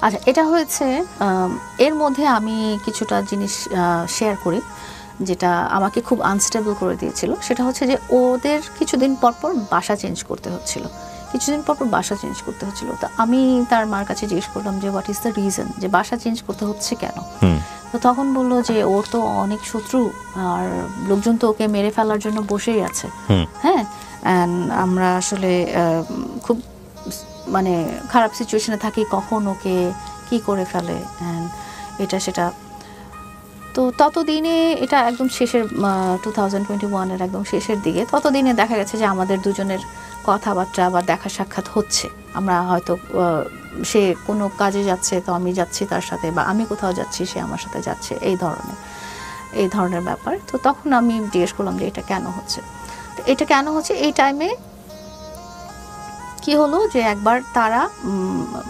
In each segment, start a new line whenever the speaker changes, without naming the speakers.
আচ্ছা, এটা হয়েছে এর মধ্যে আমি কিছুটা জিনিস শেয়ার করি যেটা আমাকে খুব আনস্টেবল করে দিয়েছিল। সেটা হচ্ছে যে ওদের কিছুদিন পর পর বাসা চেঞ্জ করতে হচ্ছিল, তো আমি তার মার কাছে জিজ্ঞেস করলাম যে হোয়াট ইজ দ্য রিজন, যে বাসা চেঞ্জ করতে হচ্ছে কেন। তো তখন বললো যে ওর তো অনেক শত্রু, আর লোকজন তো ওকে মেরে ফেলার জন্য বসেই আছে। হ্যাঁ, আমরা আসলে খুব মানে খারাপ সিচুয়েশনে থাকি, কখন ওকে কি করে ফেলে এটা সেটা। তো ততদিনে, এটা একদম শেষের 2021-এর একদম শেষের দিকে, ততদিনে দেখা গেছে যে আমাদের দুজনের কথাবার্তা বা দেখা সাক্ষাৎ হচ্ছে। আমরা হয়তো সে কোনো কাজে যাচ্ছে তো আমি যাচ্ছি তার সাথে, বা আমি কোথাও যাচ্ছি সে আমার সাথে যাচ্ছে, এই ধরনের ব্যাপার। তো তখন আমি জিজ্ঞেস করলাম যে এটা কেন হচ্ছে। তো এটা কেন হচ্ছে, এই টাইমে কি হলো যে একবার তারা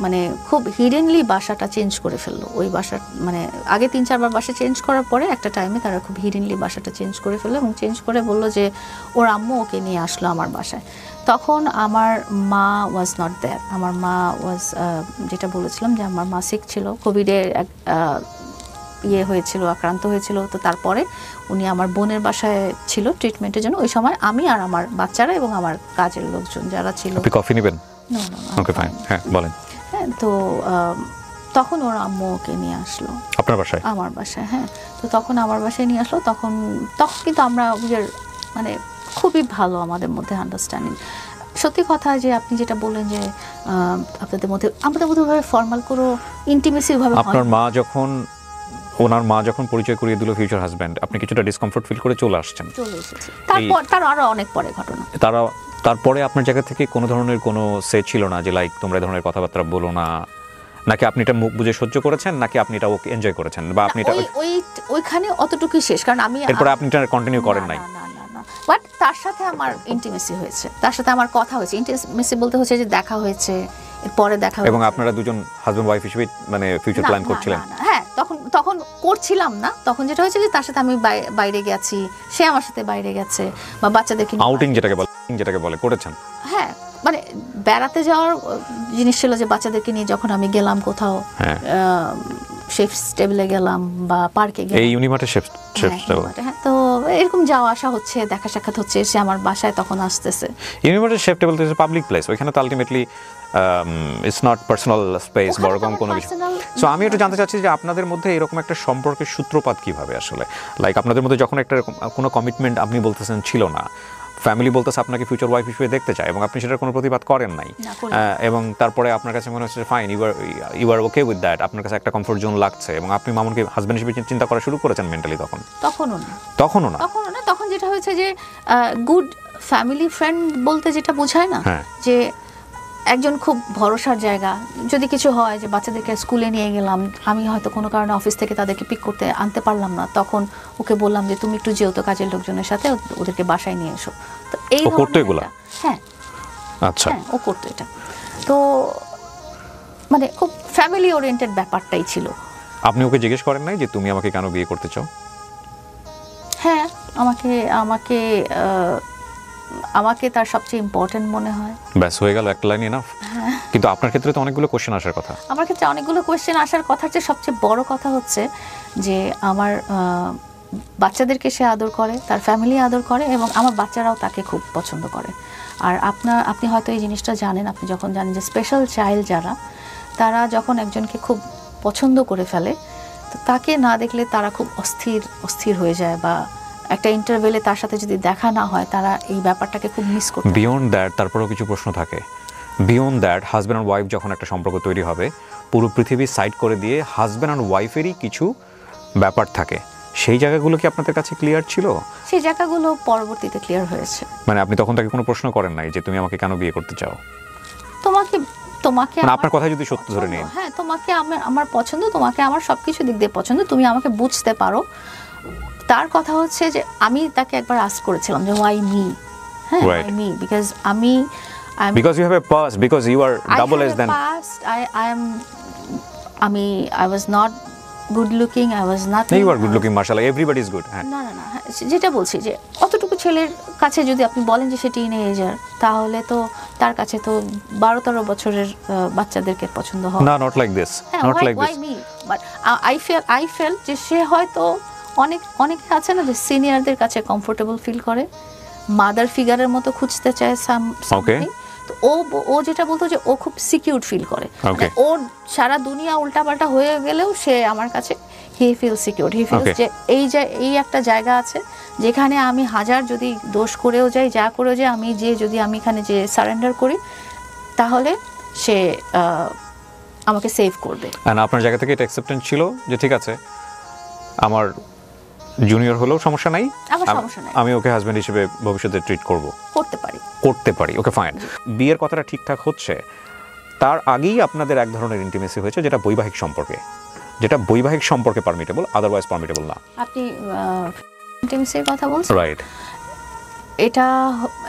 মানে খুব হিডেনলি বাসাটা চেঞ্জ করে ফেললো। ওই বাসা মানে আগে 3-4 বার বাসা চেঞ্জ করার পরে একটা টাইমে তারা খুব হিডেনলি বাসাটা চেঞ্জ করে ফেললো, এবং চেঞ্জ করে বললো যে ওর আম্মু ওকে নিয়ে আসলো আমার বাসায়। তখন আমার মা ওয়াজ নট দেয়ার। আমার মা ওয়াজ, যেটা বলেছিলাম যে আমার মা সিক ছিল, কোভিডের হয়েছিল, আক্রান্ত হয়েছিল। তো তারপরে উনি আমার বোনের বাসায় ছিল ট্রিটমেন্টের জন্য। ওই সময় আমি আর আমার বাচ্চারা এবং আমার কাজের লোকজন যারা ছিল।
আপনি কফি নেবেন?
নো,
ওকে ফাইন, হ্যাঁ বলেন।
হ্যাঁ, তো তখন ওর আম্মু ওকে নিয়ে আসলো
আপনার বাসায়?
আমার বাসায়, হ্যাঁ। তো তখন আমার বাসায় নিয়ে আসলো। তখন কিন্তু আমরা মানে খুবই ভালো আমাদের মধ্যে আন্ডারস্ট্যান্ডিং। সত্যি কথা যে আপনি যেটা বললেন যে আমাদের মধ্যে ফর্মাল কোনো ইন্টিমেসি ভাবে,
আপনার মা যখন, ওনার মা যখন পরিচয় করিয়ে দিল ফিউচার হাজব্যান্ড, আপনি কিছুটা ডিসকমফোর্ট ফিল করে চলে আসছেন?
চলে এসেছি। তার আরো অনেক পরে ঘটনা।
তারপরে আপনার জায়গা থেকে কোনো ধরনের কোনো সে ছিল না যে লাইক তোমরা এই ধরনের কথাবার্তা বলো না, নাকি আপনি এটা মুখ বুঝে সহ্য করেছেন, নাকি আপনি এটা ওকে এনজয় করেছেন, বা আপনি এটা
ওইখানে অতটুকুই শেষ? কারণ আমি
এরপরে আপনি এটা কন্টিনিউ করেন নাই?
বাট তার সাথে আমার ইন্টিমেসি হয়েছে, তার সাথে আমার কথা হয়েছে। ইন্টিমেসি বলতে হচ্ছে যে দেখা হয়েছে, এরপরে দেখা হয়েছে।
এবং আপনারা দুজন হাজব্যান্ড ওয়াইফ হিসেবে মানে ফিউচার প্ল্যান করছিলেন?
হ্যাঁ, তখন করছিলাম না। তখন যেটা হয়েছে যে তার সাথে আমি বাইরে গেছি, সে আমার সাথে বাইরে গেছে, বা বাচ্চাদেরকে
আউটিং যেটাকে বলে করেছেন?
হ্যাঁ, মানে বেড়াতে যাওয়ার জিনিস ছিল যে বাচ্চাদেরকে নিয়ে যখন আমি গেলাম কোথাও, শেফ টেবিলে গেলাম বা পার্কে গেলাম,
এই ইউনিমার্টের শেফ টেবিল,
হ্যাঁ। তো এরকম যাওয়া আসা হচ্ছে, দেখা সাক্ষাৎ হচ্ছে, সে আমার বাসায় তখন আসতেছে।
ইউনিমার্টের শেফ টেবিল তো পাবলিক প্লেস, ওইখানে তো ultimately it's not personal space বা এরকম কোনো কিছু। সো আমি একটু জানতে চাচ্ছি যে আপনাদের মধ্যে এরকম একটা সম্পর্কের সূত্রপাত কিভাবে আসলে, লাইক আপনাদের মধ্যে যখন একটা কোনো কমিটমেন্ট আপনি বলতেছেন ছিল না, ফ্যামিলি বলতেছে আপনাকে ফিউচার ওয়াইফ হিসেবে দেখতে চায়, এবং আপনি সেটার কোনো প্রতিবাদ করেন নাই, এবং তারপরে আপনার কাছে মনে হচ্ছে fine, you are okay with that, আপনার কাছে একটা কমফোর্ট জোন লাগছে, এবং আপনি মামুনকে হাজব্যান্ড হিসেবে চিন্তা করা শুরু করেছেন মেন্টালি? তখনও না।
তখন যেটা হয়েছে যে গুড ফ্যামিলি ফ্রেন্ড বলতে যেটা বোঝায় না, যে একজন খুব ভরসার জায়গা। যদি কিছু হয় যে বাচ্চাদেরকে স্কুলে নিয়ে গেলাম, আমি হয়তো কোনো কারণে অফিস থেকে তাদেরকে পিক করতে আনতে পারলাম না, তখন ওকে বললাম যে তুমি একটু যেও তো কাজের লোকজনের সাথে, ওদেরকে বাসায় নিয়ে এসো। তো এই
করতে এগুলো?
হ্যাঁ,
আচ্ছা,
ও করতো এটা। তো মানে খুব ফ্যামিলি ওরিয়েন্টেড ব্যাপারটাই ছিল।
আপনি ওকে জিজ্ঞেস করেন নাই যে তুমি আমাকে কেন বিয়ে করতে চাও?
হ্যাঁ, আমাকে তার সবচেয়ে ইম্পর্টেন্ট মনে হয়।
ব্যাস, হয়ে গেল, একটা লাইন এনাফ। কিন্তু আপনার ক্ষেত্রে তো অনেকগুলো কোশ্চেন আসার কথা।
আমার ক্ষেত্রে অনেকগুলো কোশ্চেন আসার কথা, যে সবচেয়ে বড় কথা হচ্ছে যে আমার বাচ্চাদেরকে সে আদর করে, তার ফ্যামিলি আদর করে, এবং আমার বাচ্চারাও তাকে খুব পছন্দ করে। আর আপনি হয়তো এই জিনিসটা জানেন, আপনি যখন জানেন যে স্পেশাল চাইল্ড যারা, তারা যখন একজনকে খুব পছন্দ করে ফেলে, তো তাকে না দেখলে তারা খুব অস্থির হয়ে যায়, বা একটা ইন্টারভেলে তার সাথে যদি দেখা না হয়, তারা এই ব্যাপারটাকে খুব মিস করে।
বিয়ন্ড দ্যাট, তারপরেও কিছু প্রশ্ন থাকে। Beyond that, husband and wife যখন একটা সম্পর্ক তৈরি হবে, পুরো পৃথিবী সাইড করে দিয়ে হাজব্যান্ড অ্যান্ড ওয়াইফেরই কিছু ব্যাপার থাকে, সেই জায়গাগুলো কি আপনাদের কাছে ক্লিয়ার ছিল?
সেই জায়গাগুলো পরবর্তীতে ক্লিয়ার হয়েছে।
মানে আপনি তখন তাকে কোনো প্রশ্ন করেন নাই যে তুমি আমাকে কেন বিয়ে করতে চাও?
তোমাকে
মানে আপনার কথা যদি সত্য ধরে নিন,
হ্যাঁ, তোমাকে আমার পছন্দ, তোমাকে আমার সবকিছু দিক দিয়ে পছন্দ, তুমি আমাকে বুঝতে পারো। তার কথা হচ্ছে যে আমি তাকে একবার আস্ক করেছিলাম যে why me, হ্যাঁ, why me, because
you have a past, because you are double as than
past. I was not good looking, I was not.
You are good looking, mashallah, everybody is good.
না, যেটা বলছি যে অতটুকু ছেলের কাছে যদি আপনি বলেন যে সে টিনেজার, তাহলে তো তার কাছে তো 12-13 বছরের বাচ্চাদেরকে পছন্দ হয়
না, not like this, not like this.
But I fail যে সে হয়তো অনেক আছে না যে সিনিয়রদের কাছে কমফোর্টেবল ফিল করে, মাদার ফিগারের মতো খুঁজতে চায় something। তো ও যেটা বলতো যে ও খুব সিকিউর ফিল করে, মানে ওর সারা দুনিয়া উল্টাপাল্টা হয়ে গেলেও সে আমার কাছে হি ফিল সিকিউর, হি ফিল যে এই একটা জায়গা আছে যেখানে আমি হাজার যদি দোষ করেও যাই, যা করেও যাই, যদি আমি এখানে যে সারেন্ডার করি তাহলে সে আমাকে সেভ করবে।
আপনার জায়গা থেকে এটা অ্যাকসেপ্টেন্স ছিল যে ঠিক আছে আমার জুনিয়র হলেও সমস্যা নাই, আমি ওকে হাজবেন্ড হিসেবে ভবিষ্যতে ট্রিট করতে পারি। Okay fine. বিয়ের কথাটা ঠিকঠাক হচ্ছে, তার আগেই আপনাদের এক ধরনের ইন্টিমেসি হয়েছে যেটা বৈবাহিক সম্পর্কে পারমিটেবল, আদারওয়াইজ পারমিটেবল না।
আপনি ইন্টিমেসির কথা বলছেন,
রাইট?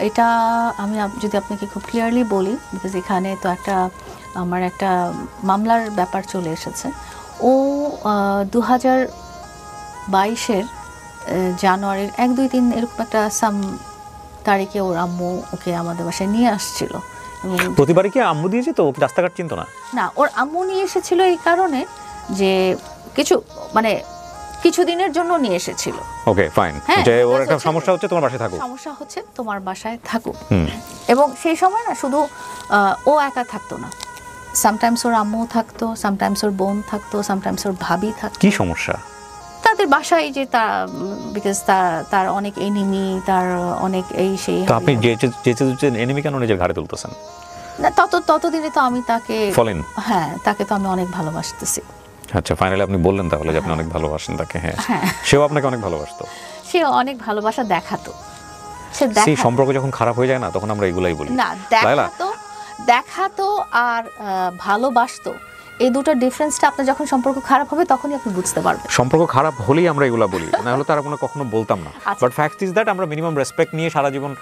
এটা আমি যদি আপনাকে খুব ক্লিয়ারলি বলি, বিকজ এখানে তো আমার একটা মামলার ব্যাপার চলে এসেছে। ও 2022-এর জানুয়ারির 1-2-3 এরকম একটা তারিখে ওর আম্মু ওকে আমাদের বাসায় নিয়ে আসছিল।
প্রতিবারই কি আম্মু দিয়েছে? তো রাস্তাঘাট চিনতো না?
না, ওর আম্মু নিয়ে এসেছিল এই কারণে যে কিছু দিনের জন্য নিয়ে এসেছিল।
ওকে ফাইন, যে ওর একটা সমস্যা হচ্ছে
তোমার বাসায় থাকো, এবং সেই সময় না শুধু ও একা থাকতো না, সামটাইমস ওর আম্মু থাকতো, সামটাইমস ওর বোন থাকতো, সামটাইমস ওর ভাবি থাকতো।
কি সমস্যা?
তাদের বাসায় যে বিকজ তার অনেক এনিমি, তার অনেক এই সেই।
তো আপনি যে এনিমি কেন নিজের ঘাড়ে তুলতেছেন?
না, ততদিনে তো আমি তাকে তাকে তো আমি অনেক ভালোবাসতেছি।
আচ্ছা, ফাইনালি আপনি বললেন তাহলে যে আপনি অনেক ভালোবাসেন তাকে। হ্যাঁ, সেও আপনাকে অনেক ভালোবাসতো,
সে অনেক ভালোবাসা দেখাতো।
সেই সম্পর্ক যখন খারাপ হয়ে যায় না, তখন আমরা এগুলাই বলি।
না, দেখাতো আর ভালোবাসতো, এই দুটো ডিফারেন্সটা আপনি যখন সম্পর্ক খারাপ হবে তখনই আপনি বুঝতে পারবেন।
সম্পর্ক খারাপ হলেই আমরা এগুলা বলি, না হলে তারা কখনো বলতাম না। বাট ফ্যাক্ট ইজ দ্যাট আমরা মিনিমাম রেসপেক্ট নিয়ে সারা জীবন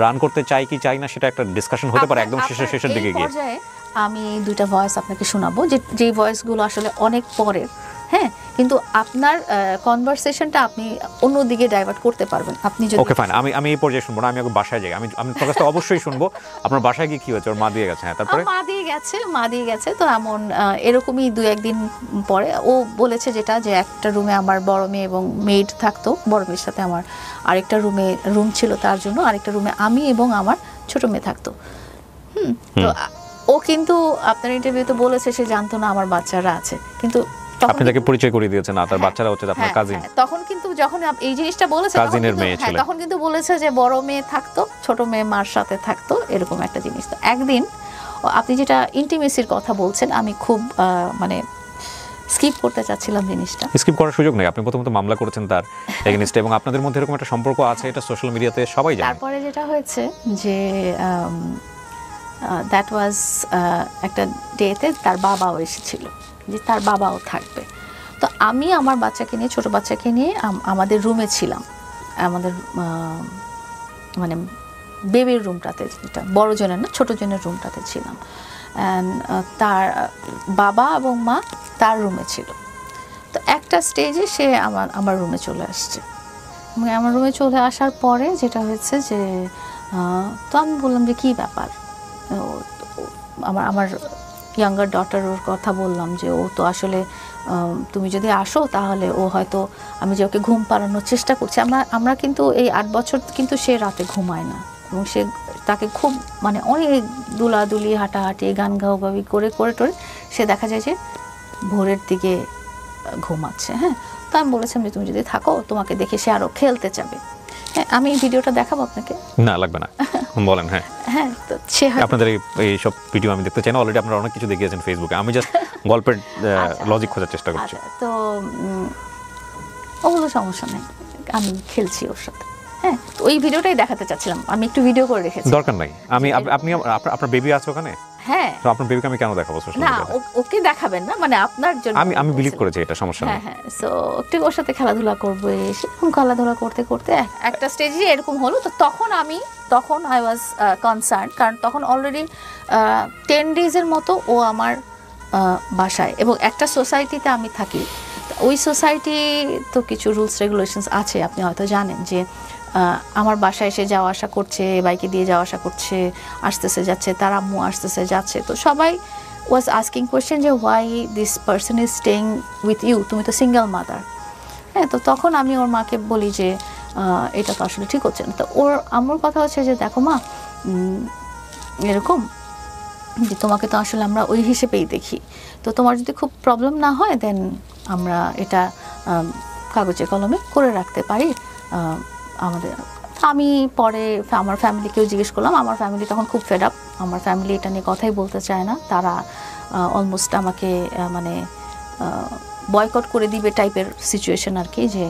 রান করতে চাই কি চাই না, সেটা একটা ডিসকাশন হতে পারে একদম শেষের দিকে গিয়ে।
আমি দুইটা ভয়েস আপনাকে শোনাবো, যে ভয়েসগুলো আসলে অনেক পরের, হ্যাঁ, কিন্তু আপনার কনভারসেশনটা আপনি অন্যদিকে ডাইভার্ট করতে পারবেন আপনি যদি।
ওকে ফাইন, আমি এই পর্যায়ে শুনবো না, আমি আগে বাসায় যাই। আমি তোর কাছে অবশ্যই শুনবো আপনার বাসায় গিয়ে কি হয়েছে। ওর মা দিয়ে গেছে? হ্যাঁ, তারপরে
মা দিয়ে গেছে। তো এমন এরকমই 2-1 দিন পরে ও বলেছে যেটা, যে একটা রুমে আমার বড় মেয়ে এবং মেড থাকতো, বড় মেয়ের সাথে আমার আরেকটা রুম ছিল, তার জন্য আরেকটা রুমে আমি এবং আমার ছোট মেয়ে থাকতো। তো ও কিন্তু আপনার ইন্টারভিউতে বলেছে সে জানতো না আমার বাচ্চারা আছে, কিন্তু
আপনি তাকে পরিচয় করে দিয়েছেন না, তার বাচ্চারা হচ্ছে আপনার কাজিন।
তখন কিন্তু যখন এই জিনিসটা বলেছে, তখন কিন্তু বলেছে যে বড় মেয়ে থাকতো, ছোট মেয়ে মার সাথে থাকতো, এরকম একটা জিনিস। তো একদিন আপনি যেটা ইন্টিমেসির কথা বলছেন, আমি খুব স্কিপ করতে চাচ্ছিলাম জিনিসটা।
স্কিপ করার সুযোগ নেই, আপনি প্রথমত মামলা করেছেন তার এগেইনস্টে, এবং আপনাদের মধ্যে এরকম একটা সম্পর্ক আছে, এটা সোশ্যাল মিডিয়াতে সবাই জানে।
তারপরে যেটা হয়েছে যে দ্যাট ওয়াজ একটা ডেতে তার বাবাও এসেছিল, যে তার বাবাও থাকবে। তো আমি আমার বাচ্চাকে নিয়ে, ছোট বাচ্চাকে নিয়ে আমাদের রুমে ছিলাম, আমাদের মানে বেবির রুমটাতে, যেটা বড় জনের না ছোট জনের রুমটাতে ছিলাম। তার বাবা এবং মা তার রুমে ছিল। তো একটা স্টেজে সে আমার রুমে চলে আসছে, এবং আমার রুমে চলে আসার পরে যেটা হয়েছে যে, তো আমি বললাম যে কী ব্যাপার। আমার ইয়াঙ্গার ডটার ওর কথা বললাম যে ও তো আসলে তুমি যদি আসো তাহলে ও হয়তো, আমি যে ওকে ঘুম পাড়ানোর চেষ্টা করছি, আমরা কিন্তু এই 8 বছর কিন্তু সে রাতে ঘুমায় না, এবং সে তাকে খুব অনেক দুলাদুলি, হাঁটাহাঁটি, গান গাওয়াগাবি করে সে দেখা যায় যে ভোরের দিকে ঘুমাচ্ছে। হ্যাঁ, তো আমি বলেছিলাম যে তুমি যদি থাকো, তোমাকে দেখে সে আরও খেলতে যাবে। হ্যাঁ, আমি ভিডিওটা দেখাবো আপনাকে?
না, লাগবে না, বলেন। হ্যাঁ,
হ্যাঁ, তো সে
আপনাদের এই সব ভিডিও আমি দেখতে চাই না, অলরেডি আপনারা অনেক কিছু দেখিয়েছেন ফেসবুকে, আমি জাস্ট গল্পের লজিক খোঁজার চেষ্টা করছি।
তো ওগুলো সমস্যা নেই, আমি খেলছি ওর সাথে। হ্যাঁ, তো ওই ভিডিওটাই দেখাতে চাচ্ছিলাম, আমি একটু ভিডিও করে রেখেছি।
দরকার নাই, আপনি আপনার বেবি আছে ওখানে?
হ্যাঁ,
তো আপনার বেবিকে আমি কেন দেখাবো সোশ্যাল মিডিয়াতে?
না, ওকে দেখাবেন না, আপনার জন্য
আমি বিলিভ করেছি এটা সমস্যা নেই।
হ্যাঁ, সো একটু ওর সাথে খেলাধুলা করবো, সেরকম খেলাধুলা করতে করতে একটা স্টেজে এরকম হলো। তো তখন আই ওয়াজ কনসার্ন, কারণ তখন অলরেডি 10 ডেজের মতো ও আমার বাসায়, এবং একটা সোসাইটিতে আমি থাকি। ওই সোসাইটি তো কিছু রুলস রেগুলেশনস আছে, আপনি হয়তো জানেন যে আমার বাসায় এসে যাওয়া আসা করছে, বাইকে দিয়ে যাওয়া আসা করছে, আসতেছে যাচ্ছে, তার আম্মু আসতেছে যাচ্ছে, তো সবাই ওয়াজ আস্কিং কোয়েশ্চেন যে why this person is staying with you, তুমি তো সিঙ্গেল মাদার। হ্যাঁ, তো তখন আমি ওর মাকে বলি যে এটা তো আসলে ঠিক হচ্ছে না। তো ওর আম্মুর কথা হচ্ছে যে দেখো মা, এরকম যে তোমাকে তো আসলে আমরা ওই হিসেবেই দেখি, তো তোমার যদি খুব প্রবলেম না হয় দেন আমরা এটা কাগজে কলমে করে রাখতে পারি আমাদের। আমি পরে আমার ফ্যামিলিকেও জিজ্ঞেস করলাম, আমার ফ্যামিলি তখন খুব ফেড আপ, আমার ফ্যামিলি এটা নিয়ে কথাই বলতে চায় না, তারা অলমোস্ট আমাকে মানে বয়কট করে দিবে টাইপের সিচুয়েশন আর কি, যে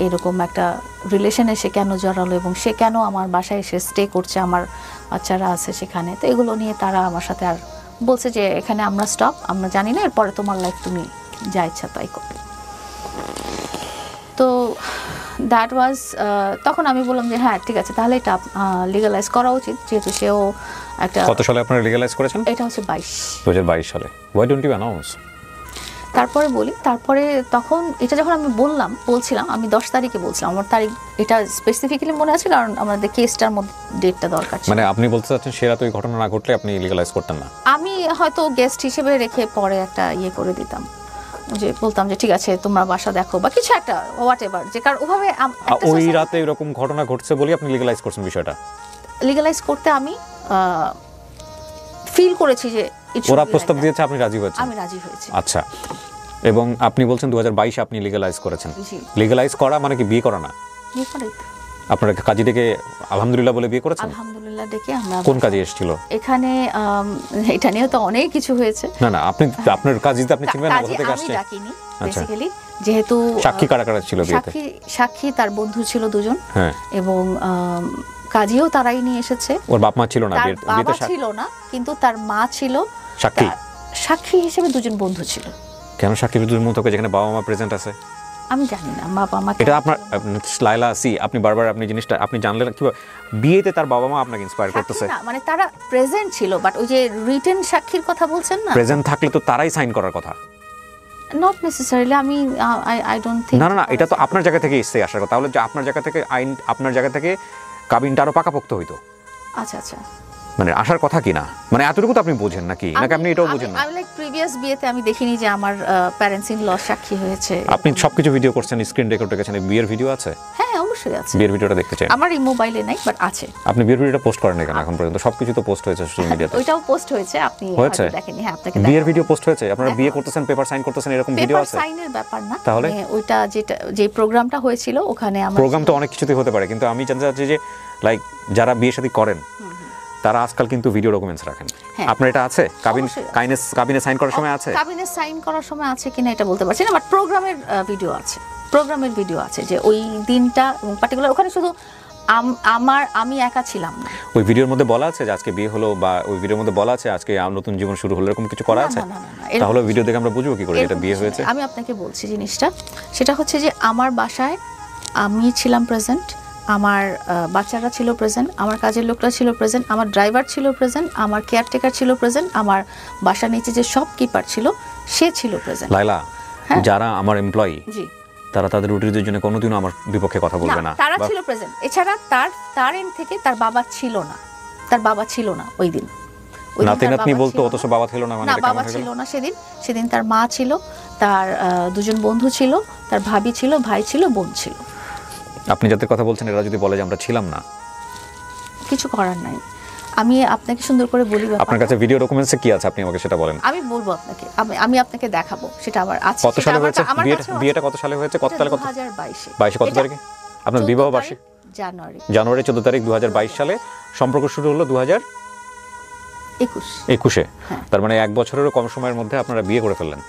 এরকম একটা রিলেশনে সে কেন জড়ালো এবং সে কেন আমার বাসায় এসে স্টে করছে, আমার বাচ্চারা আছে সেখানে। তো এগুলো নিয়ে তারা আমার সাথে আর বলছে যে এখানে আমরা স্টপ, আমরা জানি না, এরপরে তোমার লাইফ তুমি যা ইচ্ছা তাই করো। তো দ্যাট ওয়াজ, তখন আমি বললাম যে হ্যাঁ ঠিক আছে, তাহলে এটা লিগালাইজ করা উচিত, যেহেতু সেও একটা।
কত সালে আপনারা লিগালাইজ করেছেন?
এটা হচ্ছে
2022 সালে। Why don't you announce?
তারপরে বলি, তারপরে তখন এটা যখন আমি বলছিলাম, আমি 10 তারিখে বলছিলাম, আমার তারিখ এটা স্পেসিফিক্যালি মনে আছে কারণ আমাদের কেসটার মধ্যে ডেটটা দরকার ছিল।
মানে আপনি বলতে চাচ্ছেন সে রাতে ওই ঘটনা না ঘটলে আপনি লিগালাইজ করতেন না?
আমি হয়তো গেস্ট হিসেবে রেখে পরে একটা করে দিতাম, যে বলতাম যে ঠিক আছে তোমরা বাসা দেখো বা কিছু একটা হোয়াট এভার, যে কারণ ওভাবে
ওই রাতে এরকম ঘটনা ঘটছে বলে আপনি লিগালাইজ করছেন বিষয়টা?
লিগালাইজ করতে আমি ফিল করেছি যে
ওরা প্রস্তাব দিয়েছে, আপনি রাজি হয়েছেন?
আমি রাজি হয়েছি।
আচ্ছা, এবং আপনি বলছেন 2022 আপনি লিগালাইজ করেছেন। লিগালাইজ করা মানে কি বিয়ে করা না?
বিয়ে করে
আপনারা কাজী ডেকে আলহামদুলিল্লাহ বলে বিয়ে করেছেন?
আলহামদুলিল্লাহ ডেকে আমরা।
কোন কাজী এসেছিল
এখানে? এটা নিয়ে তো অনেক কিছু হয়েছে।
না না, আপনি আপনার কাজীতে আপনি চিনবেন না, কোথা থেকে আসছে?
আমি ডাকিনি বেসিক্যালি, যেহেতু
সাক্ষী কারা কারা ছিল বিয়েতে?
সাক্ষী তার বন্ধু ছিল 2জন,
হ্যাঁ,
এবং কাজীও তারাই নিয়ে এসেছে।
ওর বাপ মা ছিল না?
বিয়েতে ছিল না, কিন্তু তার মা ছিল
সাক্ষী।
সাক্ষী হিসেবে 2জন বন্ধু ছিল।
কেন সাক্ষী 2জন বন্ধু থাকে যেখানে বাবা মা প্রেজেন্ট আছে?
আমি জানি না বাবা মা।
এটা আপনার লাইলা সি, আপনি বারবার আপনি জিনিসটা আপনি জানলেন কি বিয়েতে তার বাবা মা আপনাকে ইন্সপায়ার করতেছে?
না মানে তারা প্রেজেন্ট ছিল, বাট ওই যে রিটেন সাক্ষীর কথা বলছেন না,
প্রেজেন্ট থাকলে তো তারাই সাইন করার কথা।
নট নেসেসারিলি, আমি আই ডোন্ট থিংক।
না না, এটা তো আপনার জায়গা থেকে এসে আসার কথা, তাহলে যে আপনার জায়গা থেকে আইন, আপনার জায়গা থেকে কাবিনটা আরো পাকাপোক্ত হইতো।
আচ্ছা আচ্ছা,
মানে আসার কথা কি না, মানে এতটুকু তো আপনি বোঝেন নাকি? নাকি আপনি এটাও বোঝেন না?
আমি লাইক প্রিভিয়াস বিয়েতে আমি দেখিনি যে আমার প্যারেন্টস ইন ল সাক্ষী হয়েছে।
আপনি সবকিছু ভিডিও করছেন, স্ক্রিন রেকর্ড রেখেছেন, বিয়ের ভিডিও আছে?
হ্যাঁ অবশ্যই আছে।
বিয়ের ভিডিওটা দেখতে চাই।
আমার এই মোবাইলে নাই, বাট আছে।
আপনি বিয়ের ভিডিওটা পোস্ট করেন না কেন এখন পর্যন্ত? সবকিছু তো পোস্ট হয়েছে সোশ্যাল মিডিয়াতে।
ওইটাও পোস্ট হয়েছে, আপনি হয়তো দেখেননি। হ্যাঁ, আপনাকে
বিয়ের ভিডিও পোস্ট হয়েছে, আপনারা বিয়ে করতেছেন, পেপার সাইন করতেছেন, এরকম ভিডিও আছে?
পেপার সাইনের ব্যাপার না,
তাহলে
ওইটা যে প্রোগ্রামটা হয়েছিল ওখানে আমরা।
প্রোগ্রাম তো অনেক কিছুতেই হতে পারে, কিন্তু আমি জানতে চাচ্ছি যে লাইক যারা বিয়ে শাদী করেন তারা আজকাল কিন্তু ভিডিও ডকুমেন্টস রাখেন। আপনার এটা আছে? কাবিনে সাইন করার সময় আছে?
কাবিনে সাইন করার সময় আছে কিনা এটা বলতে পারছি না, বাট প্রোগ্রামের ভিডিও আছে। প্রোগ্রামের ভিডিও আছে যে ওই দিনটা এবং পার্টিকুলার ওখানে শুধু আমি একা ছিলাম না।
ওই ভিডিওর মধ্যে বলা আছে যে আজকে বিয়ে হলো, বা ওই ভিডিওর মধ্যে বলা আছে আজকে নতুন জীবন শুরু হলো, এরকম কিছু করা আছে? তাহলে ভিডিও দেখে আমরা বুঝবো কি করে এটা বিয়ে হয়েছে?
আমি আপনাকে বলছি জিনিসটা, সেটা হচ্ছে যে আমার বাসায় আমি ছিলাম প্রেজেন্ট, আমার বাচ্চারা ছিল প্রেজেন্ট, আমার কাজের লোকরা ছিল প্রেজেন্ট, আমার ড্রাইভার ছিল প্রেজেন্ট, আমার কেয়ারটেকার ছিল প্রেজেন্ট, আমার বাসার নিচে যে শপকিপার ছিল সে ছিল প্রেজেন্ট।
লাইলা, যারা আমার এমপ্লয়ি
জি,
তারা তাদের রুটিনের জন্য কোনোদিনও আমার বিপক্ষে কথা বলবে না।
তারা ছিল প্রেজেন্ট। এছাড়া তার এন্ড থেকে তার বাবা ছিল না, তার বাবা ছিল না ওই দিন।
নাতি নাতনি বলতো, অথচ বাবা ছিল না। মানে
না, বাবা ছিল না সেদিন তার মা ছিল, তার 2জন বন্ধু ছিল, তার ভাবি ছিল, ভাই ছিল, বোন ছিল।
আপনি যাদের কথা বলছেন এরা যদি বলে যে আমরা ছিলাম না,
কিছু করার নাই। আমি আপনাকে সুন্দর করে বলি,
আপনার কাছে ভিডিও ডকুমেন্টসে কি আছে আপনি আমাকে সেটা বলেন।
আমি বলবো আপনাকে, আমি আপনাকে দেখাবো, সেটা আবার আছে।
কত সালে হয়েছে বিয়েটা? কত সালে হয়েছে? কত তারিখ? 2022 কত তারিখে আপনার বিবাহ বার্ষিকী? জানুয়ারি 14 তারিখ 2022 সালে। সম্পর্ক শুরু হলো 2021-এ। তার মানে 1 বছরেরও কম সময়ের মধ্যে আপনারা বিয়ে করে ফেললেন।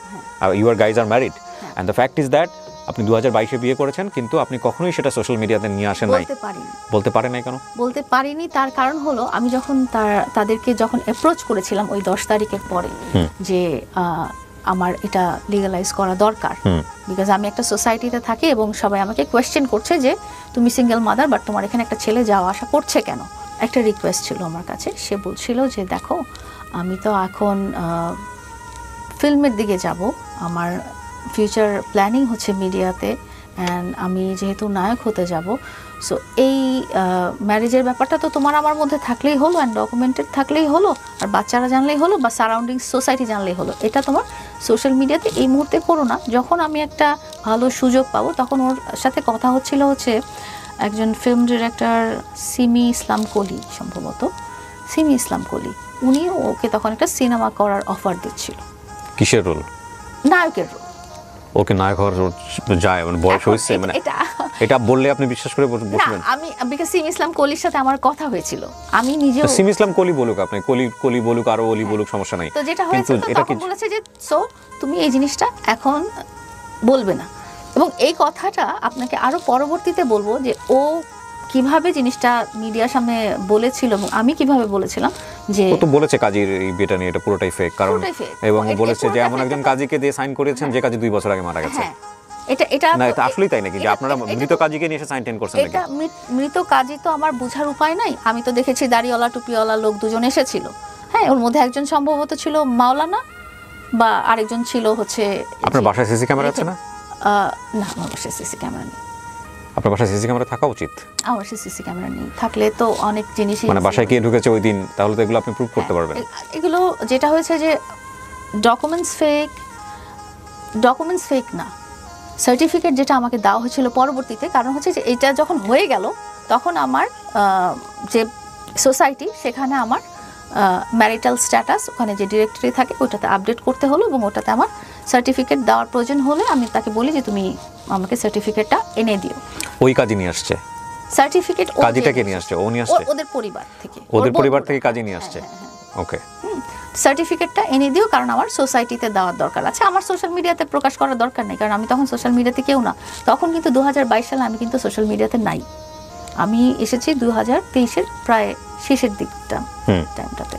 আর are you guys are married, and the fact is that আপনি 2022-এ বিয়ে করেছেন, কিন্তু আপনি কখনোই সেটা সোশ্যাল মিডিয়াতে নিয়ে আসেন নাই। বলতে পারেন নাই কেন?
বলতে পারিনি, তার কারণ হলো আমি যখন তাদেরকে যখন অ্যাপ্রোচ করেছিলাম ওই 10 তারিখের পরে যে আমার এটা লিগালাইজ করা দরকার, বিকজ আমি একটা সোসাইটিতে থাকি এবং সবাই আমাকে কোয়েশ্চেন করছে যে তুমি সিঙ্গেল মাদার, বাট তোমার এখানে একটা ছেলে যাওয়া আসা করছে কেন। একটা রিকোয়েস্ট ছিল আমার কাছে, সে বলছিল যে দেখো আমি তো এখন ফিল্মের দিকে যাব, আমার ফিউচার প্ল্যানিং হচ্ছে মিডিয়াতে অ্যান্ড আমি যেহেতু নায়ক হতে যাব, সো এই ম্যারেজের ব্যাপারটা তো তোমার আমার মধ্যে থাকলেই হলো, অ্যান্ড ডকুমেন্টেড থাকলেই হলো, আর বাচ্চারা জানলেই হলো, বা সারাউন্ডিং সোসাইটি জানলেই হলো। এটা তোমার সোশ্যাল মিডিয়াতে এই মুহূর্তে করো না। যখন আমি একটা ভালো সুযোগ পাবো, তখন ওর সাথে কথা হচ্ছিল হচ্ছে একজন ফিল্ম ডিরেক্টর সিমি ইসলাম কলি, সম্ভবত সিমি ইসলাম কলি, উনি ওকে তখন একটা সিনেমা করার অফার দিচ্ছিল।
কিসের রোল?
নায়কের রোল।
ওকে নায়ক হওয়ার যায়, মানে বয়স হয়েছে, মানে এটা বললে আপনি বিশ্বাস করে বসবেন?
আমি বিকজ সিমি ইসলাম কলির সাথে আমার কথা হয়েছিল, আমি নিজেও।
সিমি ইসলাম কলি বলুক, আপনি কলি বলুক, আরো অলি বলুক, সমস্যা নাই।
তো যেটা হয়েছে, তখন বলেছে যে সো তুমি এই জিনিসটা এখন বলবে না, এবং এই কথাটা আপনাকে আরো পরবর্তীতে বলবো যে ও কিভাবে জিনিসটা মিডিয়ার সামনে বলেছিল এবং আমি কিভাবে বলেছিলাম। যে
ও তো বলেছে কাজীর এই বিয়েটা নিয়ে এটা পুরোটাই ফেক, কারণ এবং বলেছে যে এমন একজন কাজীকে দিয়ে সাইন করেছেন যে কাজী 2 বছর আগে মারা গেছে।
এটা
না, এটা আসলেই তাই নাকি যে আপনারা মৃত কাজীকে নিয়ে এসে সাইন টেন করছেন নাকি?
এটা মৃত কাজী তো আমার বোঝার উপায় নাই। আমি তো দেখেছি দাড়িওয়ালা টুপিওয়ালা লোক দুজন এসেছিল। হ্যাঁ, ওর মধ্যে একজন সম্ভবত ছিল মাওলানা, বা আরেকজন ছিল হচ্ছে।
আপনার বাসায় সিসি ক্যামেরা আছে না?
না, আমার বাসায় সিসি ক্যামেরা নেই।
আপনার বাসায় সিসি ক্যামেরা থাকা উচিত।
আমার বাসায় সিসি ক্যামেরা নেই, থাকলে তো অনেক জিনিস,
মানে বাসায় কে ঢুকেছে ওই দিন, তাহলে তো এগুলো আপনি প্রুফ করতে পারবেন।
এগুলো যেটা হয়েছে যে ডকুমেন্টস ফেক না, সার্টিফিকেট যেটা আমাকে দেওয়া হয়েছিল পরবর্তীতে, কারণ হচ্ছে যে এটা যখন হয়ে গেল, তখন আমার যে সোসাইটি, সেখানে আমার ম্যারিটাল স্ট্যাটাস, ওখানে যে ডিরেক্টরি থাকে ওটাতে আপডেট করতে হলো, এবং ওটাতে আমার সার্টিফিকেট দেওয়ার প্রয়োজন হলে আমি তাকে বলি যে তুমি আমাকে সার্টিফিকেটটা এনে দিও।
ওই কাজী নিয়ে আসছে
সার্টিফিকেট?
কাজীটাকে নিয়ে আসছে, ও নিয়ে আসছে
ওদের পরিবার থেকে,
কাজী নিয়ে আসছে। ওকে,
সার্টিফিকেটটা এনে দিও, কারণ আমার সোসাইটিতে দেওয়ার দরকার আছে, আমার সোশ্যাল মিডিয়াতে প্রকাশ করার দরকার নেই, কারণ আমি তখন সোশ্যাল মিডিয়াতে কেউ না। তখন কিন্তু 2022 সালে আমি কিন্তু সোশ্যাল মিডিয়াতে নাই। আমি এসেছি 2023-এর প্রায় শেষের টাইমটাতে।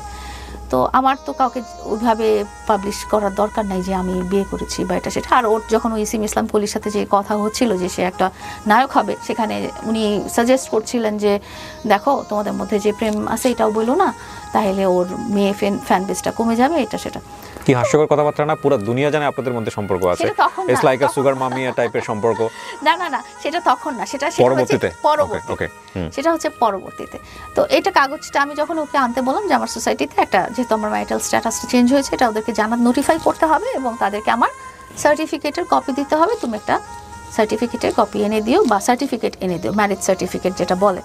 তো আমার তো কাউকে ওইভাবে পাবলিশ করার দরকার নাই যে আমি বিয়ে করেছি বা এটা সেটা। আর ওর যখন ওই সিমি ইসলাম কলির সাথে যে কথা হচ্ছিল যে সে একটা নায়ক হবে, সেখানে উনি সাজেস্ট করছিলেন যে দেখো তোমাদের মধ্যে যে প্রেম আছে এটাও বলো না, তাহলে ওর মেয়ে ফ্যান বেসটা কমে যাবে, এটা সেটা।
কি হাস্যকর কথাবার্তা না, পুরো দুনিয়া জানে আপনাদের মধ্যে সম্পর্ক আছে। ইটস লাইক আ সুগার মামিয়া টাইপের সম্পর্ক।
না, সেটা তখন না, সেটা
পরবর্তীতে।
ওকে, সেটা হচ্ছে পরবর্তীতে। তো এটা কাগজটা আমি যখন ওকে আনতে বললাম যে আমার সোসাইটিতে একটা, যেহেতু আমার ম্যারিটাল স্ট্যাটাসটা চেঞ্জ হয়েছে, এটা ওদেরকে নোটিফাই করতে হবে এবং তাদেরকে আমার সার্টিফিকেটের কপি দিতে হবে, তুমি একটা সার্টিফিকেটের কপি এনে দিও বা সার্টিফিকেট এনে দিও, ম্যারেজ সার্টিফিকেট যেটা বলে।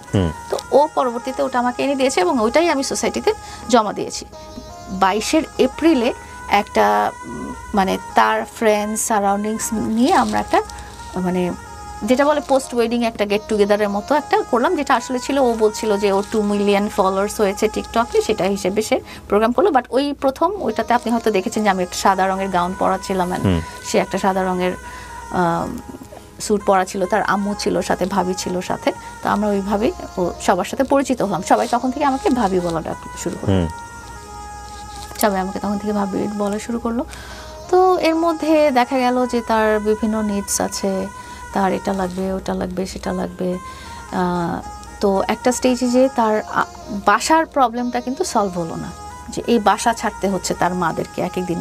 তো ও পরবর্তীতে ওটা আমাকে এনে দিয়েছে এবং ওইটাই আমি সোসাইটিতে জমা দিয়েছি। 22 এপ্রিলে একটা মানে তার ফ্রেন্ডস সারাউন্ডিংস নিয়ে আমরা একটা মানে যেটা বলে পোস্ট ওয়েডিং একটা গেট টুগেদারের মতো একটা করলাম, যেটা আসলে ছিল ও বলছিল যে ওর 2 মিলিয়ন ফলোয়ার্স হয়েছে টিকটকে, সেটা হিসেবে সে প্রোগ্রাম করলো। বাট ওই প্রথম ওইটাতে আপনি হয়তো দেখেছেন যে আমি একটা সাদা রঙের গাউন পরা ছিলাম, সে একটা সাদা রঙের স্যুট পরা ছিল, তার আম্মু ছিল সাথে, ভাবি ছিল সাথে। তো আমরা ওইভাবেই ও সবার সাথে পরিচিত হলাম। সবাই তখন থেকে আমাকে ভাবি বলাটা শুরু করলো, সবাই আমাকে তখন থেকে ভাবি বলা শুরু করলো। তো এর মধ্যে দেখা গেল যে তার বিভিন্ন নিডস আছে, তার এটা লাগবে ওটা লাগবে সেটা লাগবে। তো একটা স্টেজে যে তার বাসার প্রবলেমটা কিন্তু সলভ হলো না, যে এই বাসা ছাড়তে হচ্ছে তার মাদেরকে, এক একদিন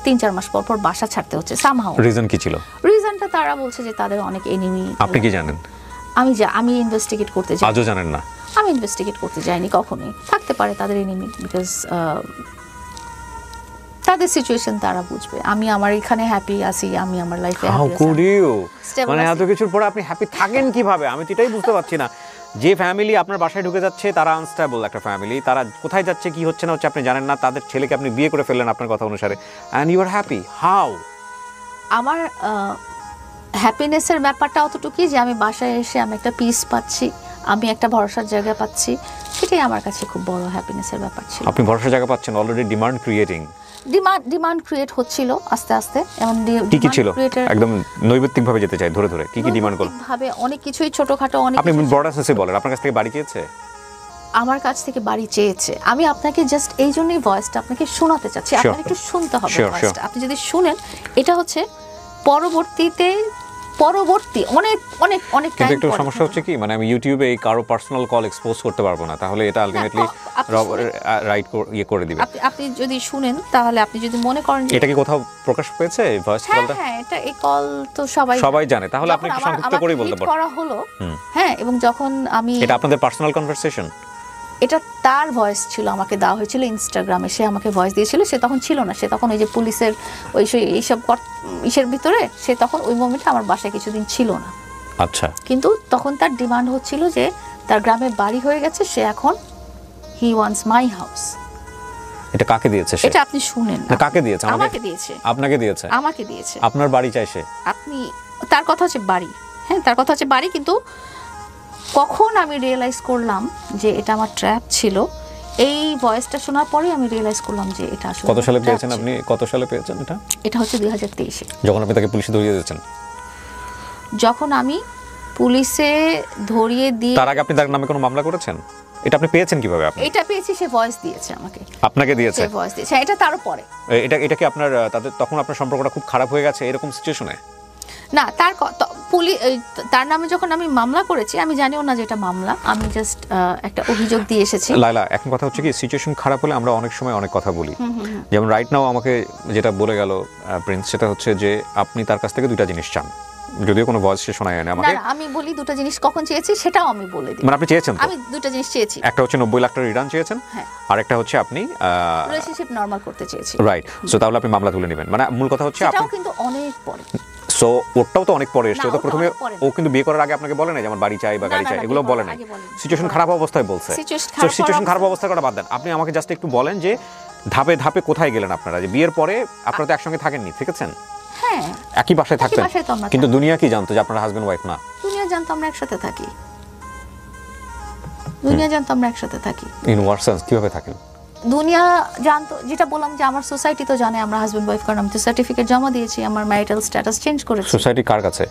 3-4 মাস পর পর বাসা ছাড়তে হচ্ছে। সামহাউ রিজন
কি ছিল?
রিজনটা তারা বলছে যে তাদের অনেক এনিমি।
আপনি কি জানেন?
আমি ইনভেস্টিগেট করতে যাই।
আজও জানেন না?
আমি ইনভেস্টিগেট করতে যাইনি কখনোই। থাকতে পারে তাদের এনিমি, বিকজ তাদের সিচুয়েশন তারা বুঝবে। আমি আমার এখানে হ্যাপি আছি, আমি আমার লাইফে হ্যাপি আছি।
মানে এত কিছুর পরে আপনি হ্যাপি থাকেন কিভাবে? আমি তো এটাই বুঝতে পারছি না। যে ফ্যামিলি আপনার বাসায় ঢুকে যাচ্ছে তারা আনস্টেবল একটা ফ্যামিলি, তারা কোথায় যাচ্ছে কি হচ্ছে না হচ্ছে আপনি জানেন না, তাদের ছেলেকে আপনি বিয়ে করে ফেললেন আপনার কথা অনুসারে, and you are happy. How?
আমার হ্যাপিনেসের ব্যাপারটা অতটুকুই যে আমি বাসায় এসে আমি একটা পিস পাচ্ছি, আমি একটা ভরসার জায়গা পাচ্ছি, সেটাই আমার কাছে খুব বড় হ্যাপিনেসের ব্যাপার ছিল।
আপনি ভরসার জায়গা পাচ্ছেন, অলরেডি ডিমান্ড ক্রিয়েট হচ্ছিল আস্তে আস্তে। এমন কি ছিল? একদম নৈমিত্তিকভাবে যেতে চাই, ধরে কি ডিমান্ড করল?
ভাবে অনেক কিছুই, ছোটখাটো অনেক।
আপনি ব্রড সেন্সে বলেন, আপনার কাছ থেকে বাড়ি চেয়েছে?
আমার কাছ থেকে বাড়ি চেয়েছে। আমি আপনাকে জাস্ট এই জন্যই ভয়েসটা আপনাকে শোনাতে চাচ্ছি, আপনাকে একটু শুনতে হবে ভয়েসটা। আপনি যদি শুনেন, এটা হচ্ছে পরবর্তীতে পরবর্তী অনেক অনেক অনেক
কিন্তু
টাইম
একটু সমস্যা হচ্ছে কি, মানে আমি ইউটিউবে এই কারো পার্সোনাল কল এক্সপোজ করতে পারবো না, তাহলে এটা আলটিমেটলি রাইট ইয়ে করে দিবে।
আপনি যদি শুনেন তাহলে আপনি যদি মনে করেন
এটা কি কোথাও প্রকাশ পেয়েছে এই ভয়েস কলটা?
হ্যাঁ এটা এই কল তো সবাই
জানে, তাহলে আপনি একটু সংক্ষিপ্ত করেই বলতে পারেন।
করা হলো হ্যাঁ, এবং যখন আমি
এটা আপনাদের পার্সোনাল কনভারসেশন?
এটা তার ভয়েস ছিল, আমাকে দেওয়া হয়েছিল ইনস্টাগ্রামে, সে আমাকে ভয়েস দিয়েছিল, সে তখন ছিল না, সে তখন ওই যে পুলিশের ওই এইসব ইসের ভিতরে, সে তখন ওই মোমেন্টে আমার বাসায় কিছুদিন ছিল না।
আচ্ছা।
কিন্তু তখন তার ডিমান্ড হচ্ছিল যে তার গ্রামে বাড়ি হয়ে গেছে, সে এখন হি ওয়ান্টস মাই হাউস।
এটা কাকে দিয়েছে সে?
এটা আপনি শুনেন না।
কাকে দিয়েছে?
আমাকে দিয়েছে।
আপনাকে দিয়েছে?
আমাকে দিয়েছে।
আপনার বাড়ি চাই সে?
আপনি, তার কথা হচ্ছে বাড়ি, হ্যাঁ তার কথা হচ্ছে বাড়ি, কিন্তু কখন আমি রিয়েলাইজ করলাম যে এটা আমার ট্র্যাপ ছিল, এই ভয়েসটা শোনার পরেই আমি রিয়েলাইজ করলাম যে এটা আসলে
কত সালে পেয়েছেন আপনি? কত সালে পেয়েছেন এটা?
এটা হচ্ছে 2023-এ,
যখন আপনি তাকে পুলিশে ধরিয়ে দিয়েছেন।
যখন আমি পুলিশে ধরিয়ে দিয়ে,
তার আগে আপনি তার নামে কোনো মামলা করেছেন? এটা আপনি পেয়েছেন কিভাবে? আপনি
এটা পেয়েছি, সে ভয়েস দিয়েছে আমাকে।
আপনাকে দিয়েছে?
সে ভয়েস দিয়েছে, এটা তারও পরে।
এটা কি আপনার তাদের তখন আপনার সম্পর্কটা খুব খারাপ হয়ে গেছে এরকম সিচুয়েশনে?
না, তার নামে যখন আমি মামলা করেছি, আমি জানিও না যে এটা মামলা, আমি জাস্ট একটা অভিযোগ দিয়ে এসেছি।
লাইলা, এখন কথা হচ্ছে কি, সিচুয়েশন খারাপ হলে আমরা অনেক সময় অনেক কথা বলি। যেমন রাইট নাও আমাকে যেটা বলে গেল প্রিন্স, সেটা হচ্ছে যে আপনি তার কাছ থেকে দুইটা জিনিস চান, যদিও কোনো ভয়েস সে শোনায় না আমাকে।
না আমি বলি দুটো জিনিস কখন চেয়েছি সেটাও আমি বলে দিই।
মানে আপনি চেয়েছেন তো?
আমি দুটো জিনিস চেয়েছি।
একটা হচ্ছে 90 লাখ টাকা রিটার্ন চেয়েছেন, আর একটা হচ্ছে আপনি
রিলেশনশিপ নরমাল করতে চেয়েছি।
রাইট। সো তাহলে আপনি মামলা তুলে নেবেন, মানে মূল কথা হচ্ছে
সেটাও কিন্তু অনেক পরে।
সো ওটাও তো অনেক পরে এসেছে। তো প্রথমে ও কিন্তু বিয়ে করার আগে আপনাকে বলে না যে আমার বাড়ি চাই বা গাড়ি চাই, এগুলো বলে না। সিচুয়েশন খারাপ অবস্থায় বলছে। সিচুয়েশন খারাপ অবস্থার কথা বাদ দেন, আপনি আমাকে জাস্ট একটু বলেন যে ধাপে ধাপে কোথায় গেলেন আপনারা, যে বিয়ের পরে আপনারা তো একসঙ্গে থাকেননি, ঠিক আছে?
হ্যাঁ,
একই বাসায় থাকতেন, কিন্তু দুনিয়া কি জানতো যে আপনারা হাজবেন্ড ওয়াইফ না?
দুনিয়া জানতো আমরা একসাথে থাকি। দুনিয়া জানতো আমরা একসাথে থাকি।
In what sense? কিভাবে থাকেন?
দুনিয়া জানতো, যেটা বললাম যে আমার সোসাইটি তো জানে আমরা হাজবেন্ড ওয়াইফ, কারণ আমি তো সার্টিফিকেট জমা দিয়েছি, আমার ম্যারিটাল স্ট্যাটাস চেঞ্জ করেছি।
সোসাইটি কার কাছে?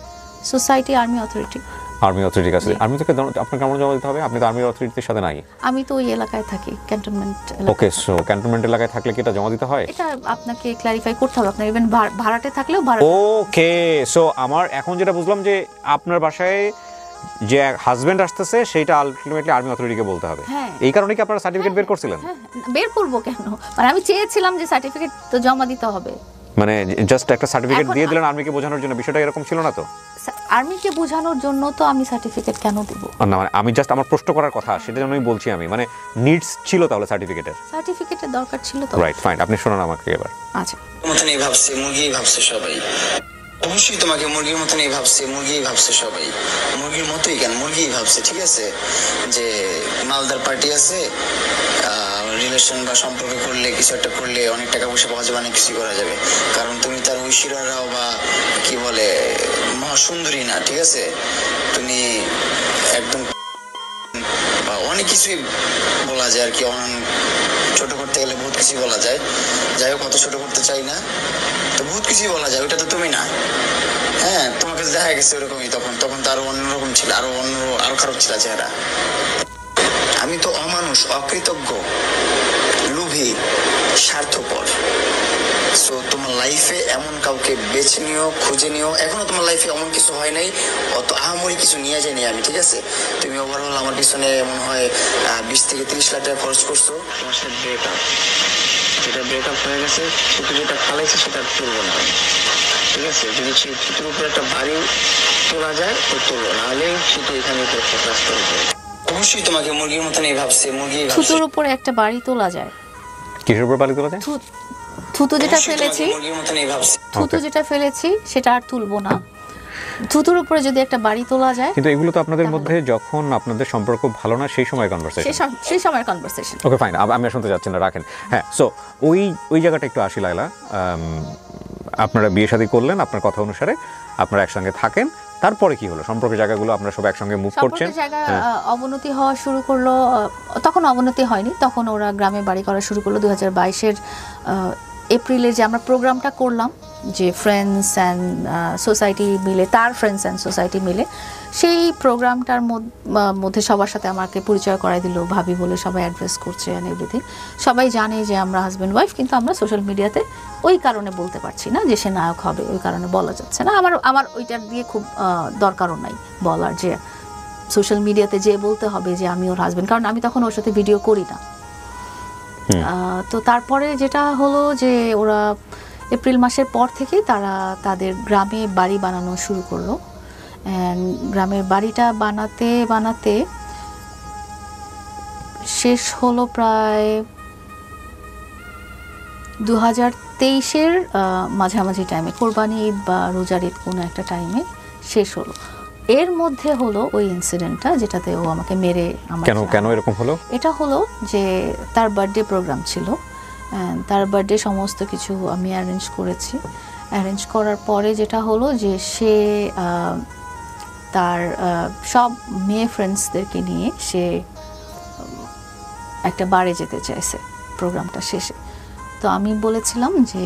Society army authority.
আর্মি অথরিটির কাছে? আর্মি থেকে আপনার কেমন জমা দিতে হবে? আপনি তো আর্মি অথরিটির সাথে নাই।
আমি তো ওই এলাকায় থাকি, ক্যান্টনমেন্ট এলাকায়।
ওকে, সো ক্যান্টনমেন্ট এলাকায় থাকলে কি এটা জমা দিতে হয়?
এটা আপনাকে ক্ল্যারিফাই করতে হবে, আপনার ইভেন ভাড়াটে থাকলেও ভাড়া।
ওকে, সো আমার এখন যেটা বুঝলাম যে আপনার বাসায় যে হাজবেন্ড আসতেছে সেটা আলটিমেটলি আর্মি অথরিটিকে বলতে হবে। এই কারণে কি আপনারা সার্টিফিকেট বের করছিলেন?
বের করব কেন, মানে আমি চেয়েছিলাম যে সার্টিফিকেট তো জমা দিতে হবে,
মানে জাস্ট একটা সার্টিফিকেট দিয়ে দিলেন আর্মিকে বোঝানোর জন্য, বিষয়টা এরকম ছিল না তো?
আর্মিকে বোঝানোর জন্য তো আমি সার্টিফিকেট কেন দেব
না, মানে আমি জাস্ট আমার প্রশ্ন করার কথা, সেটা জন্যই বলছি আমি, মানে নিডস ছিল তাহলে
সার্টিফিকেটের দরকার ছিল তো।
রাইট, ফাইন, আপনি শোনান আমাকে এবার।
আচ্ছা,
মতনই ভাবছে, মুরগিই ভাবছে সবাই, অবশ্যই তোমাকে মুরগির মতনই ভাবছে, মুরগিই ভাবছে সবাই, মুরগির মতোই কেন, মুরগিই ভাবছে, ঠিক আছে? যে মালদার পার্টি আছে, রিলেশন বা সম্পর্ক করলে, কিছু একটা করলে অনেক টাকা পয়সা পাওয়া যাবে, অনেক কিছু করা যাবে, কারণ তুমি তার ঐশ্বর্য রাও বা কি বলে মহাসুন্দরী না, ঠিক আছে? তুমি একদম বা অনেক কিছুই বলা যায় আর কি, ছোট করতে গেলে বহুত কিছুই বলা যায়, যাই হোক অত ছোট করতে চাই না, তো বহুত কিছুই বলা যায়, ওটা তো তুমি না। হ্যাঁ, তোমাকে দেখা গেছে ওরকমই, তখন তো আরো অন্যরকম ছিল, আরো খারাপ ছিল চেহারা। আমি তো অমানুষ, অকৃতজ্ঞ, লোভী, স্বার্থপর। সো তোমার লাইফে এমন কাউকে বেছে নিও, খুঁজে নিও। এখনো তোমার লাইফে এমন কিছু হয় নাই, অত আহামরি কিছু নিয়ে যায়নি আমি, ঠিক আছে? তুমি ওভারঅল আমার পিছনে মনে হয় 20 থেকে 30 লাখ টাকা খরচ করছো। তোমার সাথে ব্রেকআপ, যেটা ব্রেকআপ হয়ে গেছে, সেটা যেটা ফালাইছে সেটা তুলবো না, ঠিক আছে? যদি সেই ছুটির উপর একটা বাড়ি তোলা যায় তো তুলো, নাহলে শুধু এখানে ফোকাস করবে। অবশ্যই তোমাকে মুরগির মতনই ভাবছে, মুরগিই ভাবছে।
থুতুর উপরে একটা বাড়ি তোলা যায়?
কিসের উপর বাড়ি তোলা যায়?
থুতু যেটা ফেলেছি, থুতু যেটা ফেলেছি সেটা আর তুলবো না। থুতুর উপরে যদি একটা বাড়ি তোলা যায়।
কিন্তু এগুলো তো আপনাদের মধ্যে যখন আপনাদের সম্পর্ক ভালো না সেই সময়ের কনভারসেশন,
সেই সময়ের কনভারসেশন।
ওকে, ফাইন, আমি আর শুনতে যাচ্ছি না, রাখেন। হ্যাঁ, সো ওই জায়গাটা একটু আসি লাইলা। আপনারা বিয়ে শাদী করলেন, আপনার কথা অনুসারে আপনারা একসঙ্গে থাকেন, তারপরে কি হলো? সম্পর্কের জায়গাগুলো আপনারা সব একসঙ্গে মুভ করছেন,
জায়গা অবনতি হওয়া শুরু করলো। তখন অবনতি হয়নি, তখন ওরা গ্রামে বাড়ি করা শুরু করলো 2022-এর এপ্রিলে, যে আমরা প্রোগ্রামটা করলাম যে ফ্রেন্ডস অ্যান্ড সোসাইটি মিলে, তার ফ্রেন্ডস অ্যান্ড সোসাইটি মিলে সেই প্রোগ্রামটার মধ্যে সবার সাথে আমাকে পরিচয় করাই দিল, ভাবি বলে সবাই অ্যাড্রেস করছে অ্যান্ড এভরিথিং। সবাই জানে যে আমরা হাজব্যান্ড ওয়াইফ, কিন্তু আমরা সোশ্যাল মিডিয়াতে ওই কারণে বলতে পারছি না যে সে নায়ক হবে, ওই কারণে বলা যাচ্ছে না। আমার ওইটার দিয়ে খুব দরকারও নাই বলার যে সোশ্যাল মিডিয়াতে যে বলতে হবে যে আমি ওর হাজব্যান্ড, কারণ আমি তখন ওর সাথে ভিডিও করি না। তো তারপরে যেটা হলো যে ওরা এপ্রিল মাসের পর থেকে তারা তাদের গ্রামে বাড়ি বানানো শুরু করলো। গ্রামের বাড়িটা বানাতে বানাতে শেষ হলো প্রায় 2023-এর মাঝামাঝি টাইমে, কোরবানি ঈদ বা রোজার ঈদ কোনো একটা টাইমে শেষ হলো। এর মধ্যে হলো ওই ইনসিডেন্টটা যেটাতে ও আমাকে মেরে
কেন এরকম হলো? এটা
হলো যে তার বার্থডে প্রোগ্রাম ছিল, তার বার্থডে সমস্ত কিছু আমি অ্যারেঞ্জ করেছি। অ্যারেঞ্জ করার পরে যেটা হলো যে সে তার সব মেয়ে ফ্রেন্ডসদেরকে নিয়ে সে একটা বারে যেতে চাইছে প্রোগ্রামটা শেষে। তো আমি বলেছিলাম যে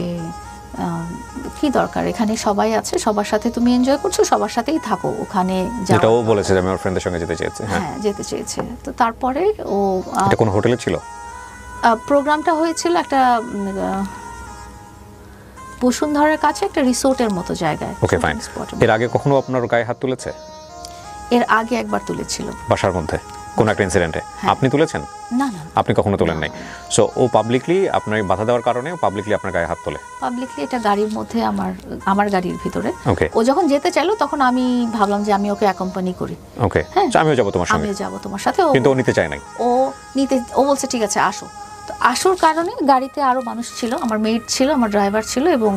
কি দরকার, এখানে সবাই আছে, সবার সাথে তুমি এনজয় করছো, সবার সাথেই থাকো, ওখানে
যেটাও বলেছে যে আমি ওর ফ্রেন্ডদের সঙ্গে যেতে চেয়েছি।
হ্যাঁ, যেতে চেয়েছে। তো তারপরে ও
এটা কোন হোটেলে ছিল?
প্রোগ্রামটা হয়েছিল একটা বসুন্ধরার কাছে একটা রিসোর্টের মতো জায়গায়।
ওকে, ফাইন। এর আগে কখনো আপনার গায়ে হাত তুলেছে?
এর আগে একবার তুলেছিল
বাসার মধ্যে কোন একটা ইনসিডেন্টে। আপনি তুলেছেন?
না না,
আপনি কখনো তোলেন নাই। সো ও পাবলিকলি আপনার বাধা দেওয়ার কারণে পাবলিকলি আপনার গায়ে হাত তোলে?
পাবলিকলি, এটা গাড়ির মধ্যে, আমার গাড়ির ভিতরে।
ওকে।
ও যখন যেতে চাইলো তখন আমি ভাবলাম যে আমি ওকে অ্যাকম্পানি করি।
ওকে, আমিও যাব তোমার সঙ্গে।
আমিও যাব তোমার সাথে।
কিন্তু ও নিতে চায় নাই।
ও বলছে ঠিক আছে আসো। তো আসার কারণে গাড়িতে আরো মানুষ ছিল, আমার মেড ছিল, আমার ড্রাইভার ছিল, এবং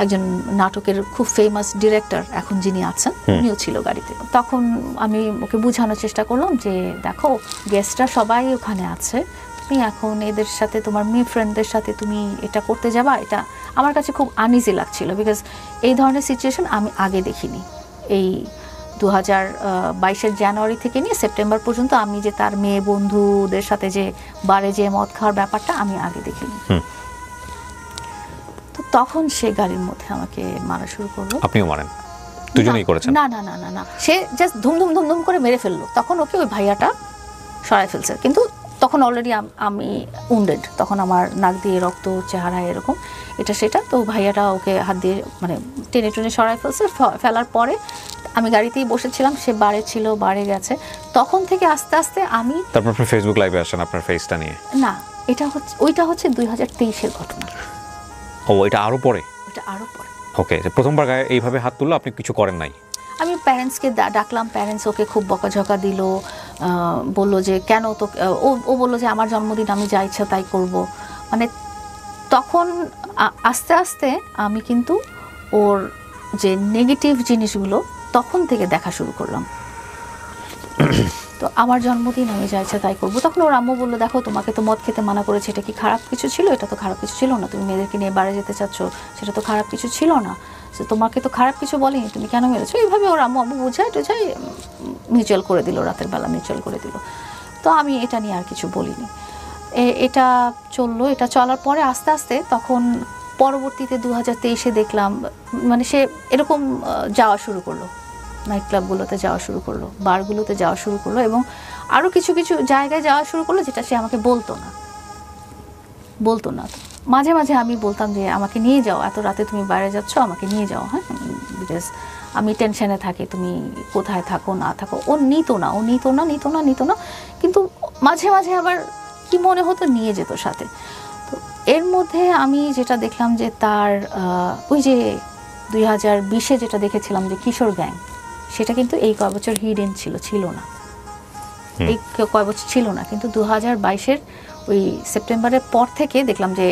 একজন নাটকের খুব ফেমাস ডিরেক্টর এখন যিনি আছেন উনিও ছিল গাড়িতে। তখন আমি ওকে বোঝানোর চেষ্টা করলাম যে দেখো গেস্টরা সবাই ওখানে আছে, তুমি এখন এদের সাথে, তোমার মেয়ে ফ্রেন্ডদের সাথে তুমি এটা করতে যাবা, এটা আমার কাছে খুব আনইজি লাগছিল। বিকজ এই ধরনের সিচুয়েশন আমি আগে দেখিনি। এই 2022-এর জানুয়ারি থেকে নিয়ে সেপ্টেম্বর পর্যন্ত আমি যে তার মেয়ে বন্ধুদের সাথে যে বারে যে মদ খাওয়ার ব্যাপারটা আমি আগে দেখিনি। তো তখন সে গাড়ির মধ্যে আমাকে মারা শুরু করলো।
আপনিও মারেন? দুজনেই করেছেন?
না না না না না, সে জাস্ট ধুমধুম ধুমধুম করে মেরে ফেললো। তখন ওকে ওই ভাইয়াটা সরাই ফেলছে, কিন্তু তখন অলরেডি আমি উন্ডেড, তখন আমার নাক দিয়ে রক্ত, চেহারা এরকম এটা সেটা। তো ভাইয়াটা ওকে হাত দিয়ে মানে টেনে টেনে সরাই ফেলছে। ফেলার পরে আমি গাড়িতেই বসেছিলাম, সে বারে ছিল, বারে গেছে। তখন থেকে আস্তে আস্তে আমি,
তারপর আপনি ফেসবুক লাইভে আসেন আপনার ফেসটা নিয়ে?
না, ওইটা হচ্ছে 2023-এর ঘটনা।
ও, এটা আরো পরে?
এটা আরো পরে।
ওকে, প্রথমবার গায়ে এইভাবে হাত তুললো, আপনি কিছু করেন নাই?
আমি প্যারেন্টসকে ডাকলাম, প্যারেন্টস ওকে খুব বকাঝকা দিল, বললো যে কেন তো, ও বললো যে আমার জন্মদিন, আমি যা ইচ্ছা তাই করব। মানে তখন আস্তে আস্তে আমি কিন্তু ওর যে নেগেটিভ জিনিসগুলো তখন থেকে দেখা শুরু করলাম। তো আমার জন্মদিন, আমি যা ইচ্ছা তাই করবো। তখন ওর আম্মু বললো দেখো তোমাকে তো মদ খেতে মানা করেছে, এটা কি খারাপ কিছু ছিল? এটা তো খারাপ কিছু ছিল না, তুমি মেয়েদেরকে নিয়ে বাড়ি যেতে চাচ্ছ, সেটা তো খারাপ কিছু ছিল না, তোমাকে তো খারাপ কিছু বলেনি, তুমি কেন মেরেছো? এইভাবে ওর আম্মু বুঝায় টুঝাই মিউচুয়াল করে দিল, রাতের বেলা মিউচুয়াল করে দিল। তো আমি এটা নিয়ে আর কিছু বলিনি। এটা চললো। এটা চলার পরে আস্তে আস্তে তখন পরবর্তীতে 2023-এ দেখলাম মানে সে এরকম যাওয়া শুরু করলো, নাইট ক্লাবগুলোতে যাওয়া শুরু করলো, বারগুলোতে যাওয়া শুরু করলো, এবং আরও কিছু কিছু জায়গায় যাওয়া শুরু করলো যেটা সে আমাকে বলতো না। মাঝে মাঝে আমি বলতাম যে আমাকে নিয়ে যাও, এত রাতে তুমি বাইরে যাচ্ছ, আমাকে নিয়ে যাও, হ্যাঁ, বিকজ আমি টেনশনে থাকি, তুমি কোথায় থাকো না থাকো। ও নিত না, কিন্তু মাঝে মাঝে আবার কি মনে হতো নিয়ে যেত সাথে। তো এর মধ্যে আমি যেটা দেখলাম যে তার ওই যে 2020-এ যেটা দেখেছিলাম যে কিশোর গ্যাং, সেটা কিন্তু এই কয় বছর হিডেন ছিল না, এই কয় বছর ছিল না, কিন্তু 2022-এর ওই সেপ্টেম্বরের পর থেকে দেখলাম যে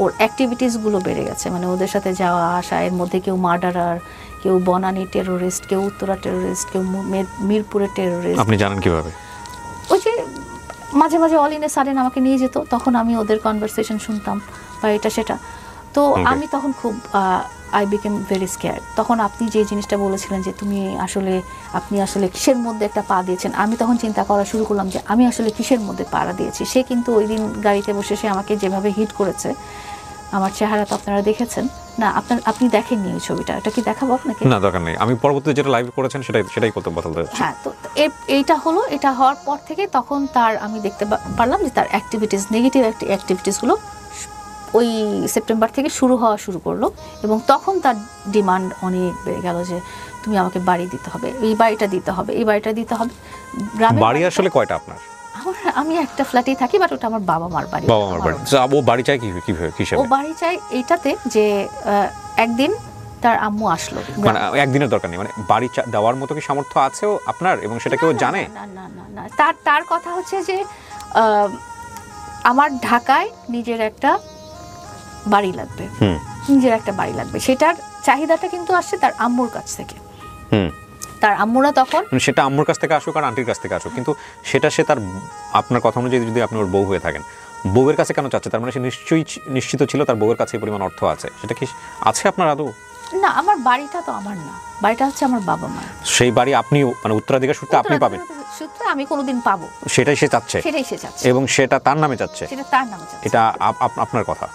ওর অ্যাক্টিভিটিসগুলো বেড়ে গেছে। মানে ওদের সাথে যাওয়া আসা, এর মধ্যে কেউ মার্ডারার, কেউ বনানী টেরোরিস্ট, কেউ উত্তরা টেরোরিস্ট, কেউ মিরপুরের টেরোরিস্ট।
আপনি জানেন কিভাবে?
ওই যে মাঝে মাঝে অল ইন এ সাডেন আমাকে নিয়ে যেত, তখন আমি ওদের কনভারসেশন শুনতাম বা এটা সেটা। তো আমি তখন খুব আই বিকেম ভেরি স্কেয়ার্ড। তখন আপনি যে জিনিসটা বলেছিলেন যে আপনি আসলে কিসের মধ্যে একটা পা দিয়েছেন, আমি তখন চিন্তা করা শুরু করলাম যে আমি আসলে কিসের মধ্যে পা দিয়েছি। সে কিন্তু ওই দিন গাড়িতে বসে সে আমাকে যেভাবে হিট করেছে, আমার চেহারা তো আপনারা দেখেছেন, না আপনি দেখেননি ওই ছবিটা, এটা কি দেখাবো আপনাকে?
না দরকার নেই, আমি পরবর্তীতে যেটা লাইভ করেছেন সেটাই বলতে চাচ্ছি।
হ্যাঁ, তো এইটা হলো, এটা হওয়ার পর থেকে তখন আমি দেখতে পারলাম যে তার অ্যাক্টিভিটিস, নেগেটিভ অ্যাক্টিভিটিসগুলো ওই সেপ্টেম্বর থেকে শুরু করলো, এবং তখন তার ডিমান্ড অনেক বেড়ে গেল যে তুমি আমাকে বাড়ি দিতে হবে, এই বাড়িটা দিতে হবে, এই বাড়িটা দিতে হবে।
বাড়ি আসলে কয়টা আপনার?
আমি একটা ফ্ল্যাটেই থাকি, বাট ওটা আমার বাবা মার বাড়ি।
বাবা মার বাড়ি। ও বাড়ি চাই কিভাবে?
ও বাড়ি চাই এইটাতে যে একদিন তার আম্মু আসলো,
মানে একদিনের দরকার নেই, মানে বাড়ি দেওয়ার মতো কি সামর্থ্য আছে আপনার, এবং সেটা কেউ জানে?
না, তার কথা হচ্ছে যে আমার ঢাকায় নিজের একটা বাড়ি লাগবে, সেটার চাহিদাটা কিন্তু আসছে তার আম্মুর কাছ থেকে। তার আম্মুরা তখন,
সেটা আম্মুর কাছ থেকে আসুক আর আন্টির কাছ থেকে আসুক, কিন্তু সেটা সে তার, আপনার কথা অনুযায়ী যদি আপনি ওর বউ হয়ে থাকেন, বউয়ের কাছে কেন চাচ্ছে? তার মানে সে নিশ্চিত ছিল তার বউয়ের কাছে এই পরিমাণ অর্থ আছে, সেটা কি আছে আপনার আদৌ?
না, আমার বাড়িটা তো আমার না, বাড়িটা হচ্ছে আমার বাবা মা।
সেই বাড়ি আপনি, মানে উত্তরাধিকার সূত্রে আপনি পাবেন,
সূত্রে আমি কোনোদিন পাবো,
সেটাই সে চাচ্ছে,
সেটাই সে চাচ্ছে,
এবং সেটা তার নামে চাচ্ছে,
সেটা তার নামে চাচ্ছে।
এটা আপনার কথা।